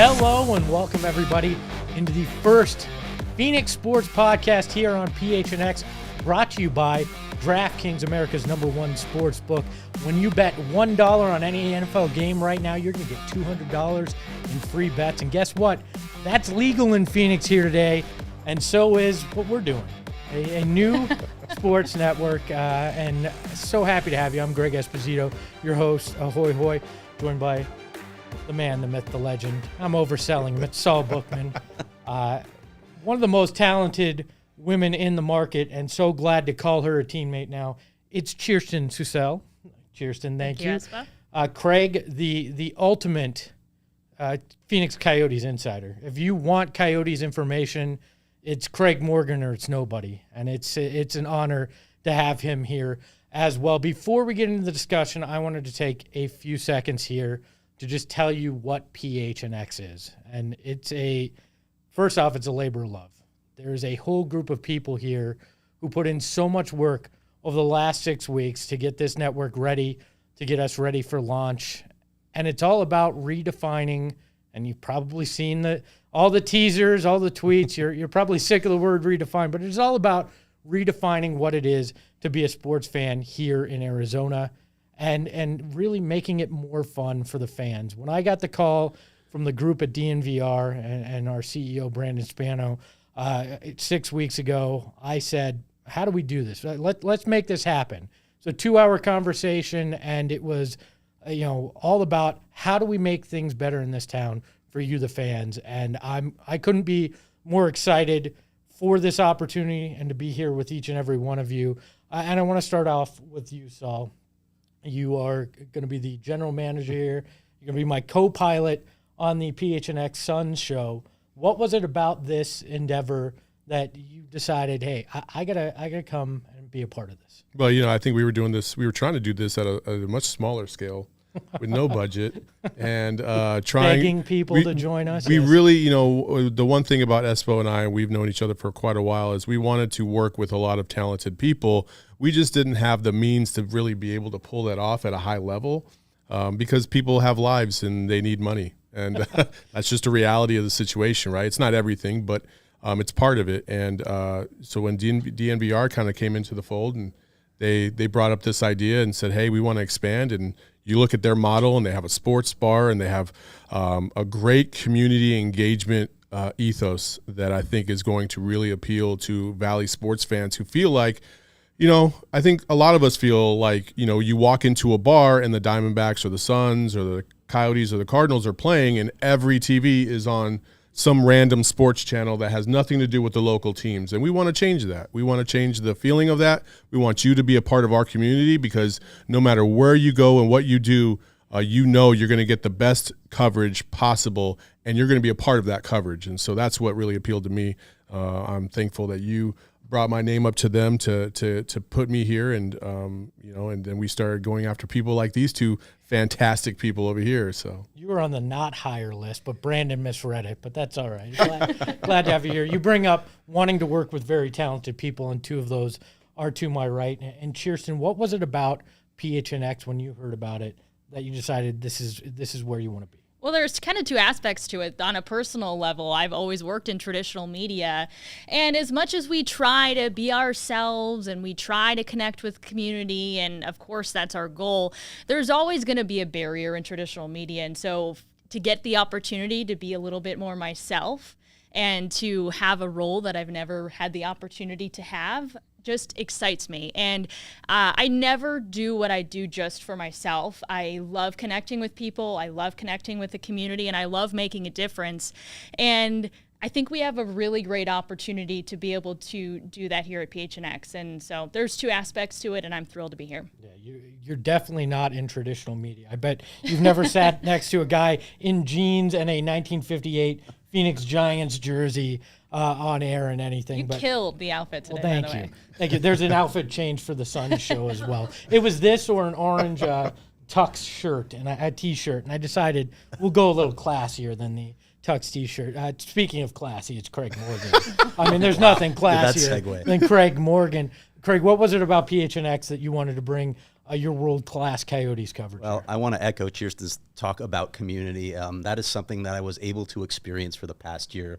Hello and welcome everybody into the first Phoenix Sports Podcast here on PHNX, brought to you by DraftKings, America's #1 sports book. When you bet $1 on any NFL game right now, you're going to get $200 in free bets. And guess what? That's legal in Phoenix here today, and so is what we're doing. A new sports network, and so happy to have you. I'm Greg Esposito, your host, Ahoy Hoy, joined by the man, the myth, the legend. I'm overselling him. It's Saul Bookman. One of the most talented women in the market, and so glad to call her a teammate now. It's Kirsten Susel. Kirsten, thank you. Craig, the ultimate Phoenix Coyotes insider. If you want Coyotes information, it's Craig Morgan or it's nobody. And it's an honor to have him here as well. Before we get into the discussion, I wanted to take a few seconds here to just tell you what PHNX is. And first off, it's a labor of love. There's a whole group of people here who put in so much work over the last 6 weeks to get this network ready, to get us ready for launch. And it's all about redefining, and you've probably seen all the teasers, all the tweets. You're probably sick of the word redefine, but it's all about redefining what it is to be a sports fan here in Arizona and really making it more fun for the fans. When I got the call from the group at DNVR and our CEO, Brandon Spano, 6 weeks ago, I said, how do we do this? Let's make this happen. So 2-hour conversation, and it was all about how do we make things better in this town for you, the fans. And I couldn't be more excited for this opportunity and to be here with each and every one of you. And I want to start off with you, Saul. You are going to be the general manager here. You're going to be my co-pilot on the PHNX Suns show. What was it about this endeavor that you decided, hey, I gotta come and be a part of this? Well, I think we were trying to do this at a much smaller scale with no budget and begging people to join us. We really, the one thing about Espo and I, we've known each other for quite a while, is we wanted to work with a lot of talented people. We just didn't have the means to really be able to pull that off at a high level because people have lives and they need money. And that's just a reality of the situation, right? It's not everything, but it's part of it. And so when DNVR kind of came into the fold and they brought up this idea and said, hey, we want to expand. And you look at their model and they have a sports bar and they have a great community engagement ethos that I think is going to really appeal to Valley sports fans who feel like, I think a lot of us feel like, you walk into a bar and the Diamondbacks or the Suns or the Coyotes or the Cardinals are playing and every TV is on some random sports channel that has nothing to do with the local teams. And we want to change that. We want to change the feeling of that. We want you to be a part of our community because no matter where you go and what you do, you're going to get the best coverage possible and you're going to be a part of that coverage. And so that's what really appealed to me. I'm thankful that you brought my name up to them to put me here, and and then we started going after people like these two fantastic people over here. So you were on the not hire list, but Brandon misread it, but that's all right. Glad to have you here. You bring up wanting to work with very talented people, and two of those are to my right. And Kirsten, what was it about PHNX when you heard about it that you decided this is where you want to be? Well, there's kind of two aspects to it. On a personal level, I've always worked in traditional media. And as much as we try to be ourselves and we try to connect with community, and of course that's our goal, there's always going to be a barrier in traditional media. And so to get the opportunity to be a little bit more myself and to have a role that I've never had the opportunity to have just excites me. And I never do what I do just for myself. I love connecting with people. I love connecting with the community, and I love making a difference. And I think we have a really great opportunity to be able to do that here at PHNX. And so there's two aspects to it, and I'm thrilled to be here. Yeah, you're definitely not in traditional media. I bet you've never sat next to a guy in jeans and a 1958 Phoenix Giants jersey on air and anything. You killed the outfit today, well, by the way. Thank you. There's an outfit change for the Suns show as well. It was this or an orange tux shirt and a T-shirt, and I decided we'll go a little classier than the tux T-shirt. Speaking of classy, it's Craig Morgan. I mean, there's nothing classier than Craig Morgan. Craig, what was it about PHNX that you wanted to bring your world-class Coyotes coverage. Well, I want to echo Kirsten's talk about community. That is something that I was able to experience for the past year.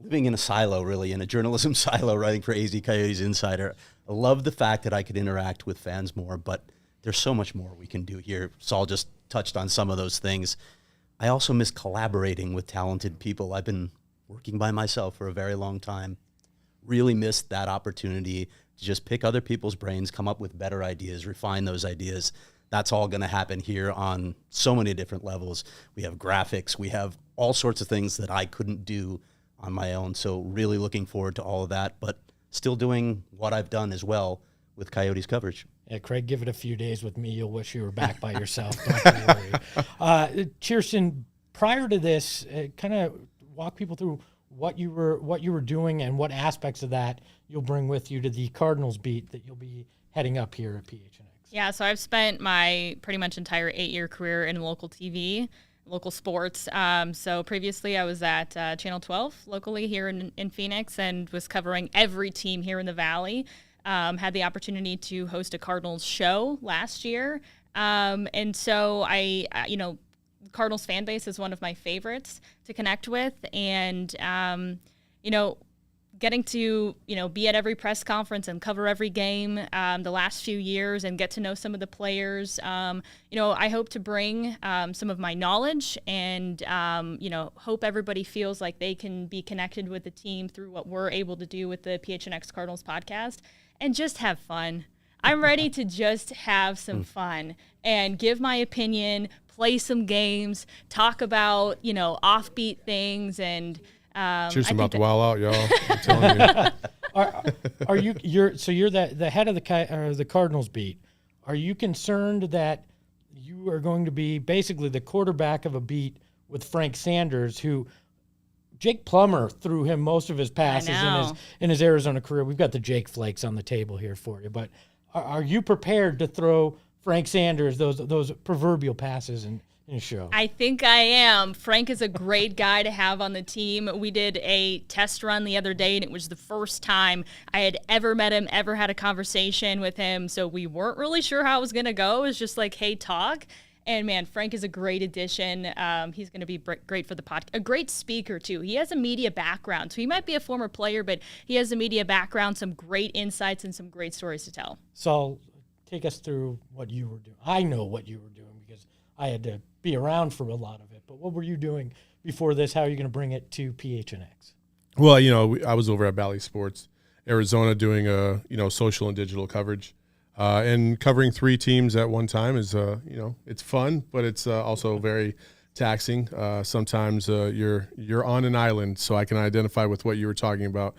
Living in a silo, really, in a journalism silo, writing for AZ Coyotes Insider. I love the fact that I could interact with fans more, but there's so much more we can do here. Saul just touched on some of those things. I also miss collaborating with talented people. I've been working by myself for a very long time. Really missed that opportunity to just pick other people's brains, come up with better ideas, refine those ideas. That's all going to happen here on so many different levels. We have graphics. We have all sorts of things that I couldn't do on my own. So really looking forward to all of that, but still doing what I've done as well with Coyotes coverage. Yeah, Craig, give it a few days with me. You'll wish you were back by yourself. Don't worry. Kirsten, prior to this, kind of walk people through what you were doing and what aspects of that you'll bring with you to the Cardinals beat that you'll be heading up here at PHNX. Yeah, so I've spent my pretty much entire 8-year career in local TV, local sports. So previously I was at Channel 12 locally here in Phoenix and was covering every team here in the Valley. Had the opportunity to host a Cardinals show last year. And so Cardinals fan base is one of my favorites to connect with. And, getting to, be at every press conference and cover every game the last few years and get to know some of the players. I hope to bring some of my knowledge and, hope everybody feels like they can be connected with the team through what we're able to do with the PHNX Cardinals podcast and just have fun. I'm ready to just have some fun and give my opinion, play some games, talk about, offbeat things and Kirsten about to wild out, y'all. I'm telling you. You're the head of the Cardinals beat. Are you concerned that you are going to be basically the quarterback of a beat with Frank Sanders, who Jake Plummer threw him most of his passes in his Arizona career? We've got the Jake Flakes on the table here for you, but are you prepared to throw Frank Sanders those proverbial passes in a show? I think I am. Frank is a great guy to have on the team. We did a test run the other day, and it was the first time I had ever met him, ever had a conversation with him. So we weren't really sure how it was going to go. It was just like, hey, talk. And, man, Frank is a great addition. He's going to be great for the podcast. A great speaker, too. He has a media background. So he might be a former player, but he has a media background, some great insights, and some great stories to tell. So take us through what you were doing. I know what you were doing because I had to be around for a lot of it. But what were you doing before this? How are you going to bring it to PHNX? Well, I was over at Bally Sports, Arizona, doing social and digital coverage. And covering 3 teams at one time is, it's fun, but it's also very taxing. Sometimes you're on an island, so I can identify with what you were talking about,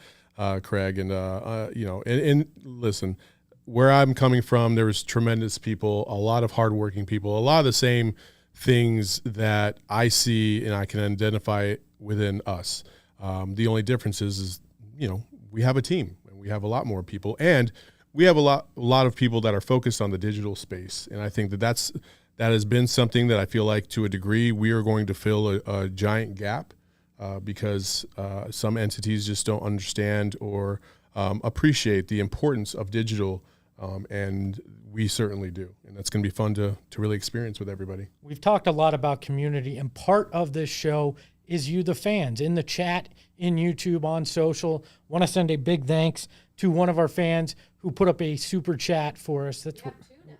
Craig. And, and listen, where I'm coming from, there was tremendous people, a lot of hardworking people, a lot of the same things that I see and I can identify within us. The only difference is, we have a team and we have a lot more people, and we have a lot of people that are focused on the digital space. And I think that has been something that I feel like to a degree we are going to fill a giant gap because some entities just don't understand or appreciate the importance of digital. And we certainly do. And that's going to be fun to really experience with everybody. We've talked a lot about community, and part of this show is you, the fans, in the chat, in YouTube, on social. Want to send a big thanks to one of our fans who put up a super chat for us.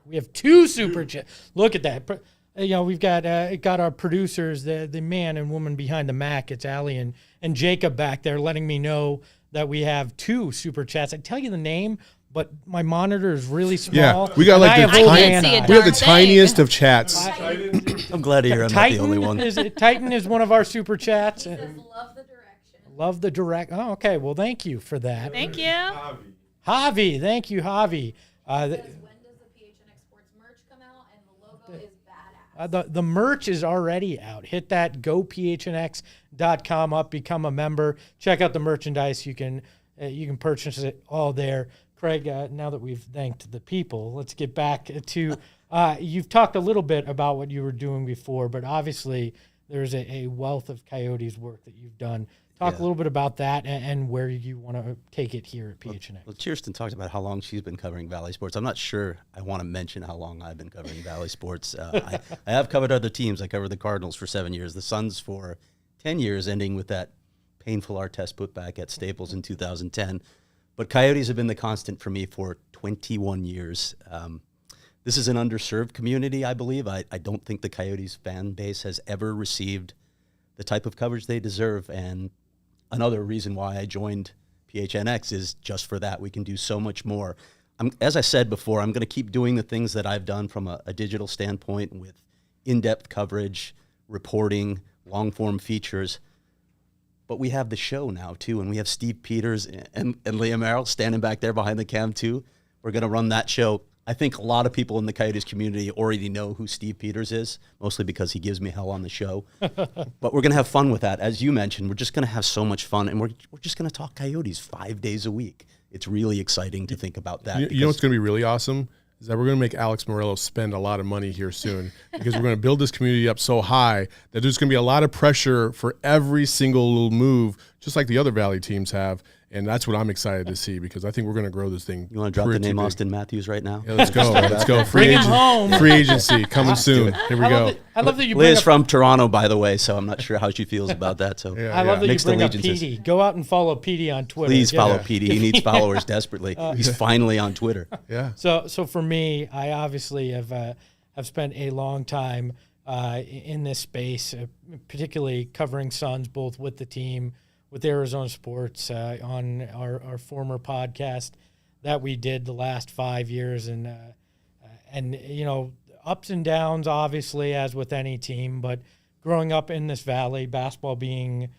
We have 2 super chats. Look at that. We've got our producers, the man and woman behind the Mac. It's Allie and Jacob back there letting me know that we have 2 super chats. I tell you the name, but my monitor is really small. Yeah, we got like the tiniest of chats. I'm glad to hear I'm not the only one. Titan is one of our super chats. He says, love the direction. Love the direct. Oh, okay. Well, thank you for that. Thank you. Javi. Thank you, Javi. When does the PHNX Sports merch come out? And the logo is badass. The merch is already out. Hit that gophnx.com up, become a member. Check out the merchandise. You can purchase it all there. Craig, now that we've thanked the people, let's get back to you've talked a little bit about what you were doing before, but obviously there's a wealth of Coyotes work that you've done Talk Yeah. a little bit about that and where you want to take it here at PHNX. Well, Kirsten talked about how long she's been covering Valley sports. I'm not sure I want to mention how long I've been covering Valley sports. I have covered other teams. I covered the Cardinals for 7 years, the Suns for 10 years, ending with that painful Artest putback at Staples in 2010. But Coyotes have been the constant for me for 21 years. This is an underserved community, I believe. I don't think the Coyotes fan base has ever received the type of coverage they deserve. And another reason why I joined PHNX is just for that. We can do so much more. As I said before, I'm going to keep doing the things that I've done from a digital standpoint with in-depth coverage, reporting, long-form features. But we have the show now, too, and we have Steve Peters and Liam Merrill standing back there behind the cam, too. We're going to run that show. I think a lot of people in the Coyotes community already know who Steve Peters is, mostly because he gives me hell on the show. But we're going to have fun with that. As you mentioned, we're just going to have so much fun, and we're just going to talk Coyotes 5 days a week. It's really exciting to think about that. You know what's going to be really awesome? Is that we're going to make Alex Morello spend a lot of money here soon because we're going to build this community up so high that there's going to be a lot of pressure for every single little move, just like the other Valley teams have. And that's what I'm excited to see because I think we're going to grow this thing. You want to drop the name big. Austin Matthews right now? Yeah, let's go. Let's go. Bring him home. Free agency coming soon. Here we go. I love that you bring Liz up, from Toronto, by the way, so I'm not sure how she feels about that. So Yeah. I love that you Mixed bring up allegiances. Petey. Go out and follow Petey on Twitter. Please Get follow it. Petey. He needs followers desperately. He's finally on Twitter. Yeah. So for me, I obviously have spent a long time in this space, particularly covering Suns, both with the team, with Arizona Sports, on our former podcast that we did the last 5 years, and you know, ups and downs, obviously, as with any team. But growing up in this valley, basketball being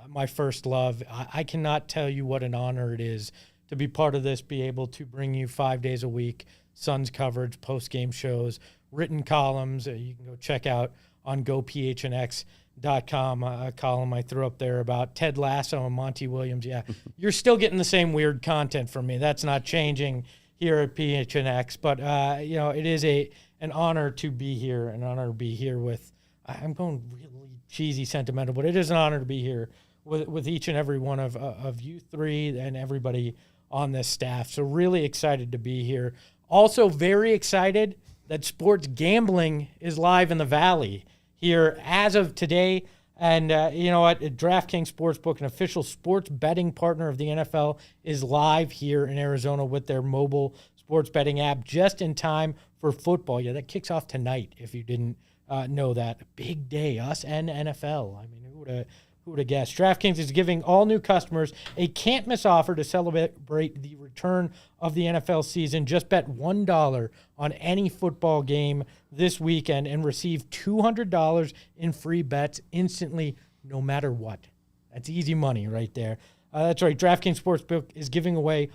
my first love, I cannot tell you what an honor it is to be part of this, be able to bring you 5 days a week, Suns coverage, post-game shows, written columns. You can go check out on GoPHNX.com a column I threw up there about Ted Lasso and Monty Williams. Yeah, you're still getting the same weird content from me. That's not changing here at PHNX. But, you know, it is an honor to be here, an honor to be here with, I'm going really cheesy, sentimental, but it is an honor to be here with each and every one of you three and everybody on this staff. So really excited to be here. Also very excited that sports gambling is live in the Valley here as of today. And you know what? DraftKings Sportsbook, an official sports betting partner of the NFL, is live here in Arizona with their mobile sports betting app just in time for football. Yeah, that kicks off tonight if you didn't know that. A big day, us and NFL. I mean, who would have guessed? DraftKings is giving all new customers a can't-miss offer to celebrate the return of the NFL season. Just bet $1 on any football game this weekend and receive $200 in free bets instantly, no matter what. That's easy money right there. That's right. DraftKings Sportsbook is giving away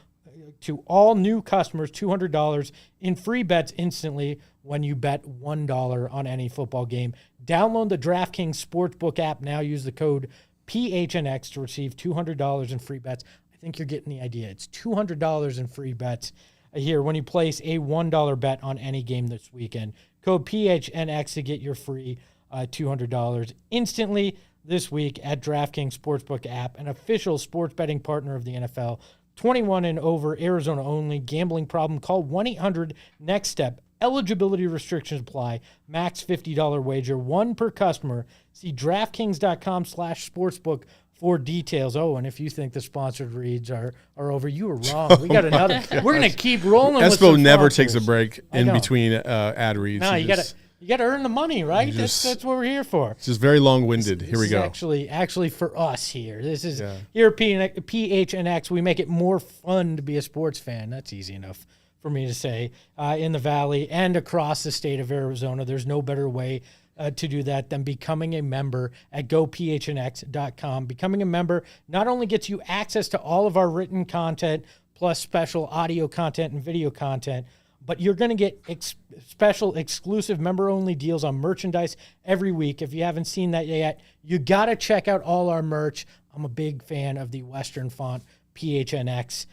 to all new customers $200 in free bets instantly when you bet $1 on any football game. Download the DraftKings Sportsbook app now. Use the code PHNX to receive $200 in free bets. I think you're getting the idea. It's $200 in free bets here when you place a $1 bet on any game this weekend. Code PHNX to get your free $200 instantly this week at DraftKings Sportsbook app, an official sports betting partner of the NFL. 21 and over, Arizona only. Gambling problem? Call 1-800-NEXT-STEP. Eligibility restrictions apply. Max $50 wager, one per customer. See DraftKings.com/sportsbook for details. Oh, and if you think the sponsored reads are over, you were wrong. We got another. We're going to keep rolling with Espo some never sponsors. takes a break in know. between ad reads. No, He you just- got to earn the money, right? just- That's what we're here for. It's just very long-winded. Here we This is go. Actually, for us here, this is Yeah. here at PHNX. We make it more fun to be a sports fan. That's easy enough for me to say. In the Valley and across the state of Arizona, there's no better way to do that than becoming a member at GoPHNX.com. Becoming a member not only gets you access to all of our written content plus special audio content and video content, but you're going to get special exclusive member-only deals on merchandise every week. If you haven't seen that yet, you got to check out all our merch. I'm a big fan of the Western font PHNX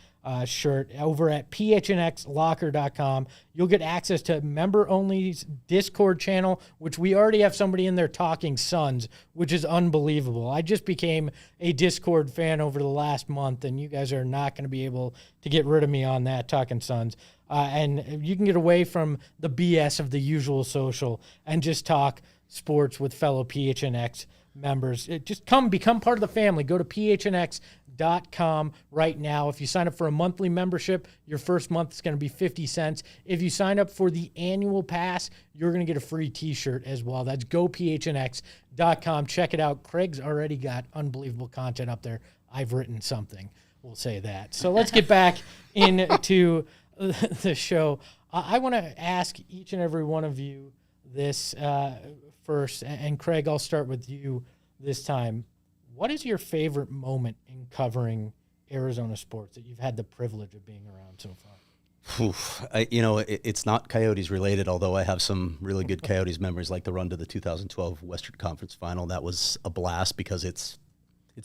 shirt over at phnxlocker.com. You'll get access to member-only Discord channel, which we already have somebody in there talking Suns, which is unbelievable. I just became a Discord fan over the last month, and you guys are not going to be able to get rid of me on that, talking Suns. And you can get away from the BS of the usual social and just talk sports with fellow PHNX members. Just become part of the family. Go to phnx.com right now. If you sign up for a monthly membership, your first month is going to be 50 cents. If you sign up for the annual pass, you're going to get a free t-shirt as well. That's gophnx.com. Check it out. Craig's already got unbelievable content up there. I've written something. We'll say that. So let's get back into the show. I want to ask each and every one of you this first, and Craig, I'll start with you this time. What is your favorite moment in covering Arizona sports that you've had the privilege of being around so far? It's not Coyotes related, although I have some really good Coyotes memories, like the run to the 2012 Western Conference Final. That was a blast because it's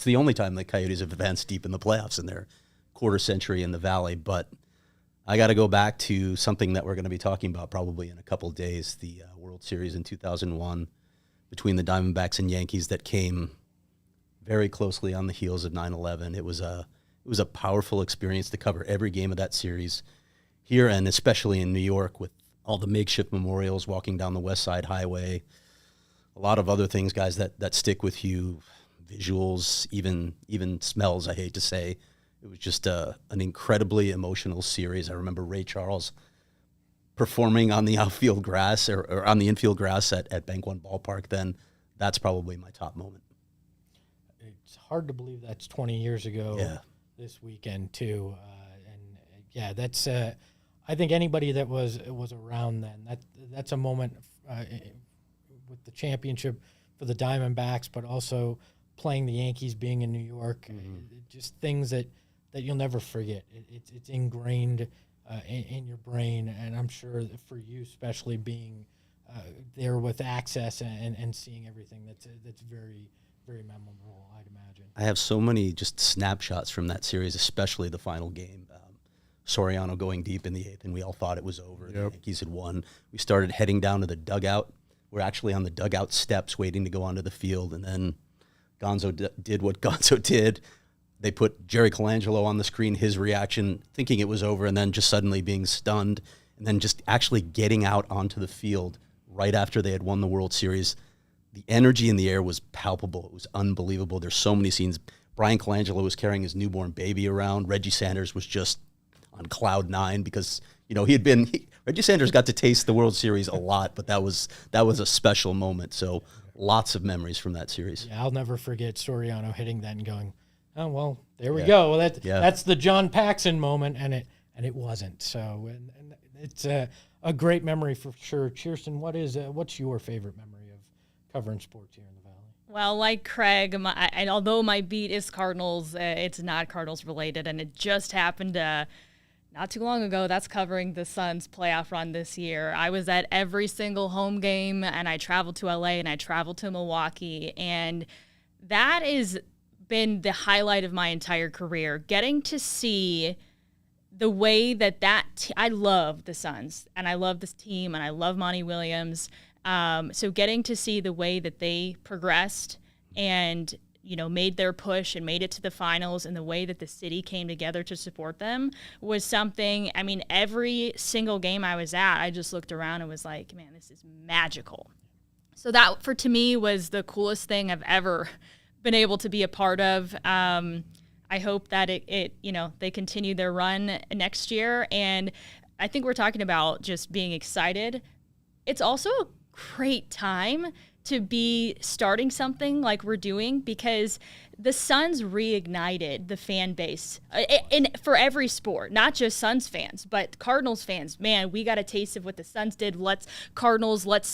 the only time the Coyotes have advanced deep in the playoffs in their quarter century in the Valley. But I got to go back to something that we're going to be talking about probably in a couple of days, the World Series in 2001 between the Diamondbacks and Yankees that came very closely on the heels of 9/11. It was a powerful experience to cover every game of that series here, and especially in New York with all the makeshift memorials, walking down the West Side Highway, a lot of other things, guys, that stick with you, visuals, even smells, I hate to say. It was just an incredibly emotional series. I remember Ray Charles performing on the outfield grass or on the infield grass at Bank One Ballpark. Then that's probably my top moment. It's hard to believe that's 20 years ago this weekend too. That's I think anybody that was around then, that's a moment with the championship for the Diamondbacks, but also playing the Yankees, being in New York, just things that you'll never forget. It's ingrained in your brain, and I'm sure that for you, especially being there with access and seeing everything, that's very, very memorable, I'd imagine. I have so many just snapshots from that series, especially the final game. Soriano going deep in the 8th, and we all thought it was over. Yep. The Yankees had won. We started heading down to the dugout. We're actually on the dugout steps waiting to go onto the field, and then Gonzo did what Gonzo did. They put Jerry Colangelo on the screen, his reaction, thinking it was over, and then just suddenly being stunned, and then just actually getting out onto the field right after they had won the World Series. The energy in the air was palpable. It was unbelievable. There's so many scenes. Brian Colangelo was carrying his newborn baby around. Reggie Sanders was just on cloud 9 because, Reggie Sanders got to taste the World Series a lot, but that was a special moment. So lots of memories from that series. Yeah, I'll never forget Soriano hitting that and going, oh, well, there we go. Well, that's the John Paxson moment, and it wasn't. So and it's a great memory for sure. Kirsten, what's your favorite memory of covering sports here in the Valley? Well, like Craig, and although my beat is Cardinals, it's not Cardinals related, and it just happened not too long ago. That's covering the Suns playoff run this year. I was at every single home game, and I traveled to LA and I traveled to Milwaukee, and that has been the highlight of my entire career. Getting to see the way I love the Suns, and I love this team, and I love Monty Williams. So getting to see the way that they progressed and made their push and made it to the finals, and the way that the city came together to support them was something. I mean, every single game I was at, I just looked around and was like, man, this is magical. So that, to me, was the coolest thing I've ever been able to be a part of. I hope that they continue their run next year. And I think we're talking about just being excited. It's also a great time to be starting something like we're doing, because the Suns reignited the fan base for every sport, not just Suns fans, but Cardinals fans. Man, we got a taste of what the Suns did. Let's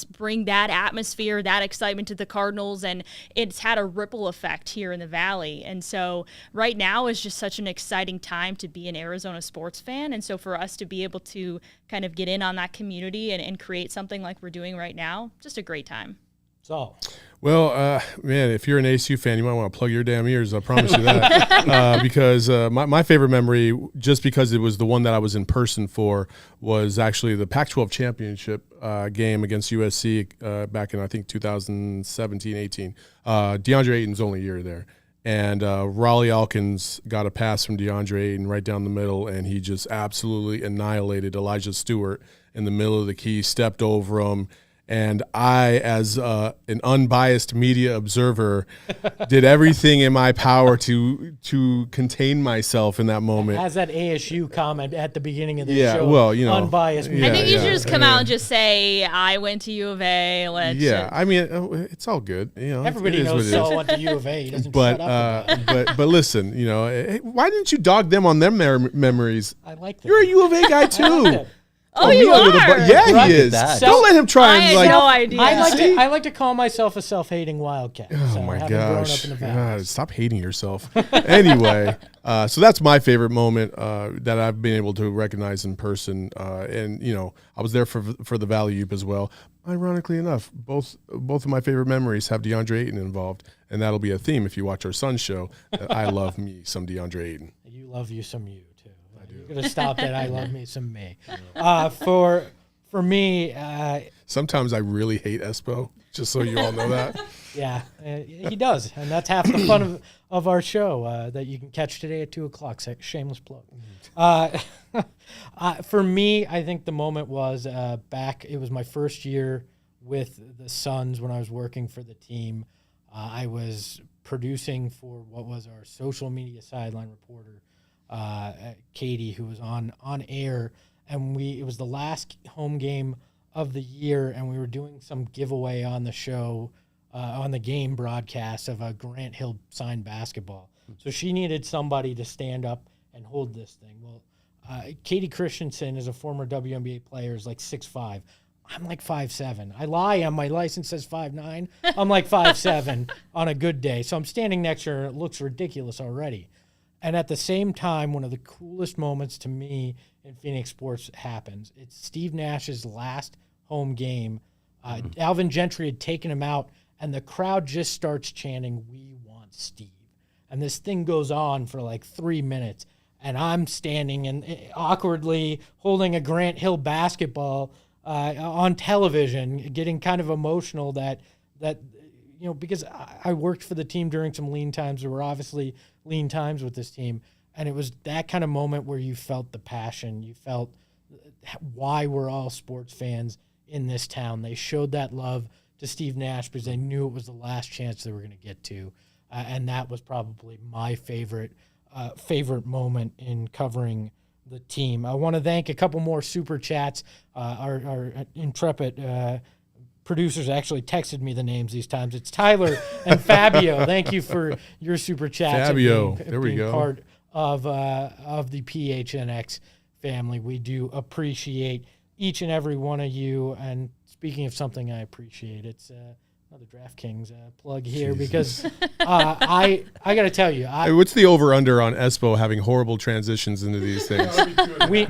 bring that atmosphere, that excitement to the Cardinals, and it's had a ripple effect here in the Valley. And so right now is just such an exciting time to be an Arizona sports fan. And so for us to be able to kind of get in on that community and create something like we're doing right now, just a great time. So, Well, man, if you're an ASU fan, you might want to plug your damn ears. I promise you that. Because my favorite memory, just because it was the one that I was in person for, was actually the Pac-12 championship game against USC back in, I think, 2017-18. DeAndre Ayton's only year there. And Raleigh Alkins got a pass from DeAndre Ayton right down the middle, and he just absolutely annihilated Elijah Stewart in the middle of the key, stepped over him. And I, as an unbiased media observer, did everything in my power to contain myself in that moment. as that ASU comment at the beginning of the Yeah, show, well, you know, unbiased. yeah, I think you yeah, should just come out and just say, I went to U of A. Yeah, I mean, it's all good. You know, Everybody it is knows what it Saul is. went to U of A. He doesn't But shut up about it. but listen, you know, why didn't you dog them on their memories? I like that. You're a U of A guy I like too. that. Oh, Me you under the are? yeah, Right. he is. That. Don't let him try I and had like. no idea. I like to call myself a self-hating wildcat. Oh so my having grown gosh! up in the God, valley. stop hating yourself. Anyway, so that's my favorite moment that I've been able to recognize in person, and you know, I was there for the Valley Oop as well. Ironically enough, both of my favorite memories have DeAndre Ayton involved, and that'll be a theme if you watch our son's show. That I love me some DeAndre Ayton. You love you some you too. You're gonna stop that. I love me some me. For me, Sometimes I really hate Espo, just so you all know that. yeah, he does, and that's half the fun of our show that you can catch today at 2:00. Shameless plug. For me, I think the moment was back. It was my first year with the Suns when I was working for the team. I was producing for what was our social media sideline reporter, Katie, who was on air, and it was the last home game of the year, and we were doing some giveaway on the show, on the game broadcast of a Grant Hill signed basketball. So she needed somebody to stand up and hold this thing. Well, Katie Christensen is a former WNBA player, is like 6'5". I'm like 5'7". I lie on my license says 5'9". I'm like 5'7" on a good day. So I'm standing next to her, and it looks ridiculous already. And at the same time, one of the coolest moments to me in Phoenix sports happens. It's Steve Nash's last home game. Alvin Gentry had taken him out, and the crowd just starts chanting, "We want Steve." And this thing goes on for like 3 minutes, and I'm standing and awkwardly holding a Grant Hill basketball on television, getting kind of emotional that you know, because I worked for the team during some lean times. There were obviously lean times with this team, and it was that kind of moment where you felt the passion. You felt why we're all sports fans in this town. They showed that love to Steve Nash because they knew it was the last chance they were going to get to, and that was probably my favorite moment in covering the team. I want to thank a couple more super chats. Our intrepid producers actually texted me the names these times. It's Tyler and Fabio. Thank you for your super chats. Fabio, and there we being go. Part of the PHNX family. We do appreciate each and every one of you. And speaking of something I appreciate, it's another DraftKings plug here because I got to tell you, Hey, what's the over/under on Espo having horrible transitions into these things?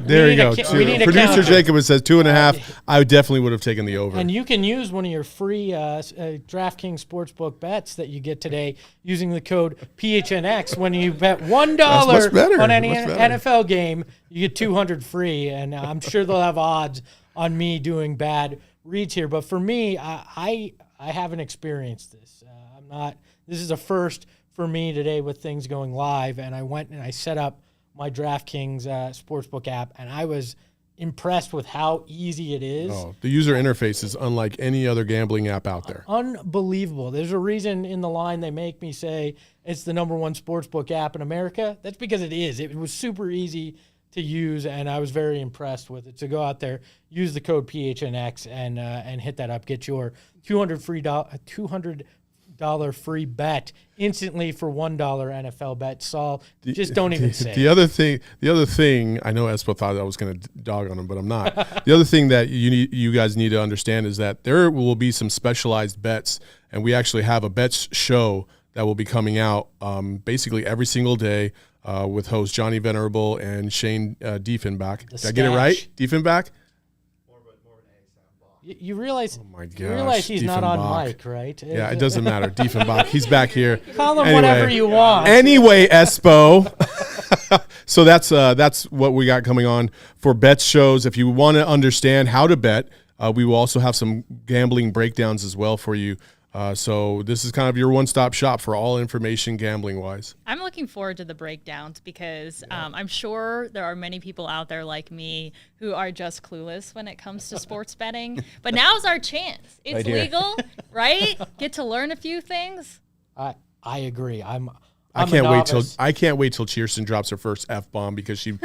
There you go. We need a Producer counter. Jacob says 2.5. I definitely would have taken the over. And you can use one of your free DraftKings Sportsbook bets that you get today using the code PHNX. When you bet $1 That's much better. on any Much better. NFL game, you get 200 free. And I'm sure they'll have odds on me doing bad reads here. But for me, I haven't experienced this. This is a first for me today with things going live. And I went and I set up my DraftKings Sportsbook app, and I was impressed with how easy it is. Oh, the user interface is unlike any other gambling app out there. Unbelievable. There's a reason in the line they make me say it's the #1 sportsbook app in America. That's because it is. It was super easy to use, and I was very impressed with it. So go out there, use the code PHNX, and hit that up. Get your $200 free bet instantly for $1 NFL bet. Saul, just don't even say The other thing, I know Espo thought I was going to dog on him, but I'm not. The other thing that you guys need to understand is that there will be some specialized bets, and we actually have a bets show that will be coming out basically every single day with host Johnny Venerable and Shane Diefenbach. Did I get it right? Diefenbach? You realize, Oh my you realize gosh, he's not on Diefenbach. mic, right? Yeah, it doesn't matter. Diefenbach, he's back here. Call him Anyway. whatever you want. Anyway, Espo. So that's what we got coming on for bets shows. If you want to understand how to bet, we will also have some gambling breakdowns as well for you. So this is kind of your one-stop shop for all information gambling-wise. I'm looking forward to the breakdowns because I'm sure there are many people out there like me who are just clueless when it comes to sports betting. But now's our chance. It's Right here. legal, right? Get to learn a few things. I agree. I I can't wait till Kirsten drops her first F-bomb because she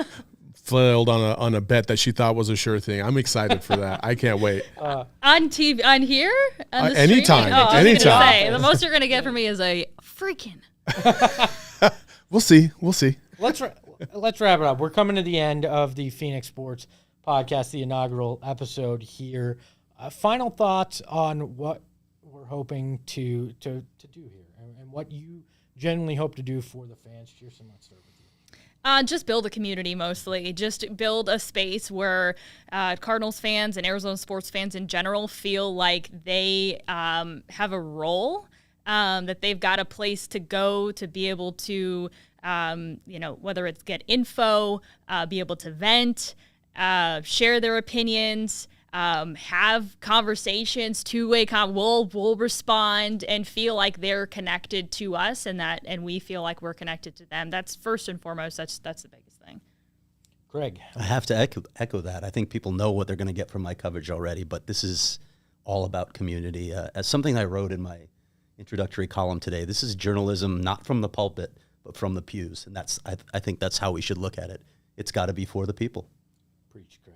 flailed on a bet that she thought was a sure thing. I'm excited for that. I can't wait. On TV, on here? On the Anytime, streaming? Oh, I was gonna anytime. say, the most you're going to get from me is a freaking. We'll see. Let's wrap it up. We're coming to the end of the Phoenix Sports Podcast, the inaugural episode here. Final thoughts on what we're hoping to do here and what you genuinely hope to do for the fans. Kirsten, let's start with you. Just build a community mostly. Just build a space where Cardinals fans and Arizona sports fans in general feel like they have a role, that they've got a place to go to be able to, whether it's get info, be able to vent, share their opinions, have conversations, two-way we'll respond and feel like they're connected to us and we feel like we're connected to them. That's first and foremost. That's the biggest thing. Greg. I have to echo that. I think people know what they're going to get from my coverage already, but this is all about community. As something I wrote in my introductory column today, this is journalism not from the pulpit, but from the pews, and I think that's how we should look at it. It's got to be for the people. Preach, Greg.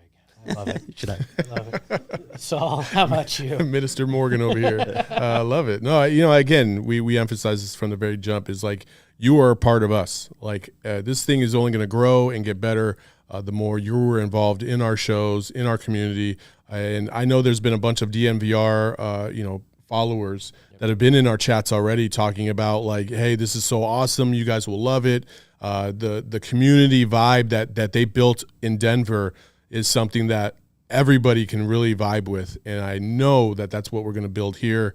I love it. Should I? Love it. Saul, how about you? Minister Morgan over here. Love it. No, again, we emphasize this from the very jump is like you are a part of us. Like this thing is only going to grow and get better the more you're involved in our shows, in our community. And I know there's been a bunch of DNVR, followers that have been in our chats already talking about like, hey, this is so awesome. You guys will love it. The community vibe that they built in Denver is something that everybody can really vibe with. And I know that that's what we're going to build here.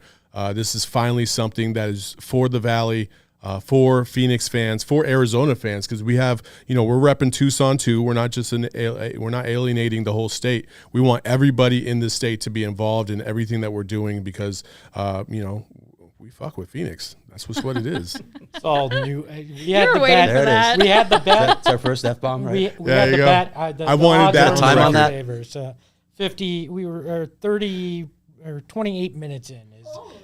This is finally something that is for the Valley, for Phoenix fans, for Arizona fans, because we have, we're repping Tucson too. We're not just we're not alienating the whole state. We want everybody in this state to be involved in everything that we're doing because, we fuck with Phoenix. That's what it is. It's all new. We You had were the waiting bet. for There it that. We had the bet. That's our first F-bomb, right? We There had you the go. bet. I wanted that odds time were in on that. favor. So 50. We were 30 or 28 minutes in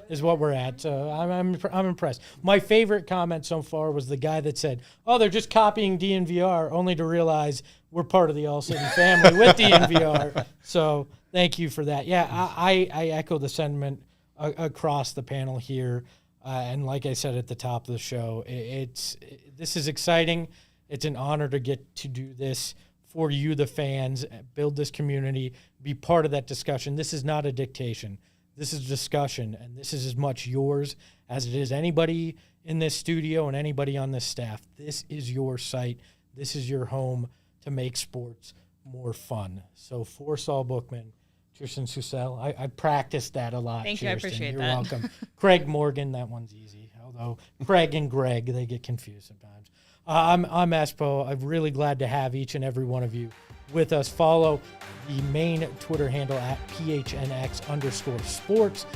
is what we're at. So I'm impressed. My favorite comment so far was the guy that said, "Oh, they're just copying DNVR," only to realize we're part of the All City family with DNVR. So thank you for that. Yeah, I echo the sentiment across the panel here. And like I said at the top of the show, this is exciting. It's an honor to get to do this for you, the fans, build this community, be part of that discussion. This is not a dictation. This is discussion, and this is as much yours as it is anybody in this studio and anybody on this staff. This is your site. This is your home to make sports more fun. So for Saul Bookman, Kirsten Susel, I practiced that a lot. Thank you, I Kirsten. appreciate You're that. welcome. Craig Morgan, that one's easy. Although Craig and Greg, they get confused sometimes. I'm Espo. I'm really glad to have each and every one of you with us. Follow the main Twitter handle at PHNX_sports.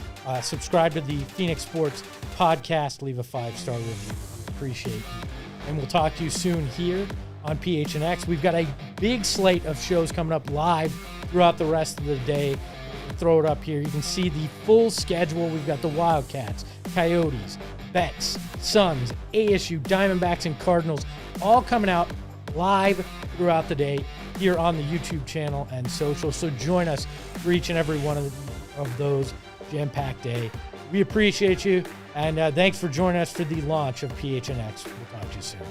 Subscribe to the Phoenix Sports Podcast. Leave a 5-star review. We appreciate you. And we'll talk to you soon here on PHNX. We've got a big slate of shows coming up live throughout the rest of the day. Throw it up here. You can see the full schedule. We've got the Wildcats, Coyotes, Bets, Suns, ASU, Diamondbacks, and Cardinals all coming out live throughout the day here on the YouTube channel and social. So join us for each and every one of those jam-packed day. We appreciate you, and thanks for joining us for the launch of PHNX. We'll talk to you soon.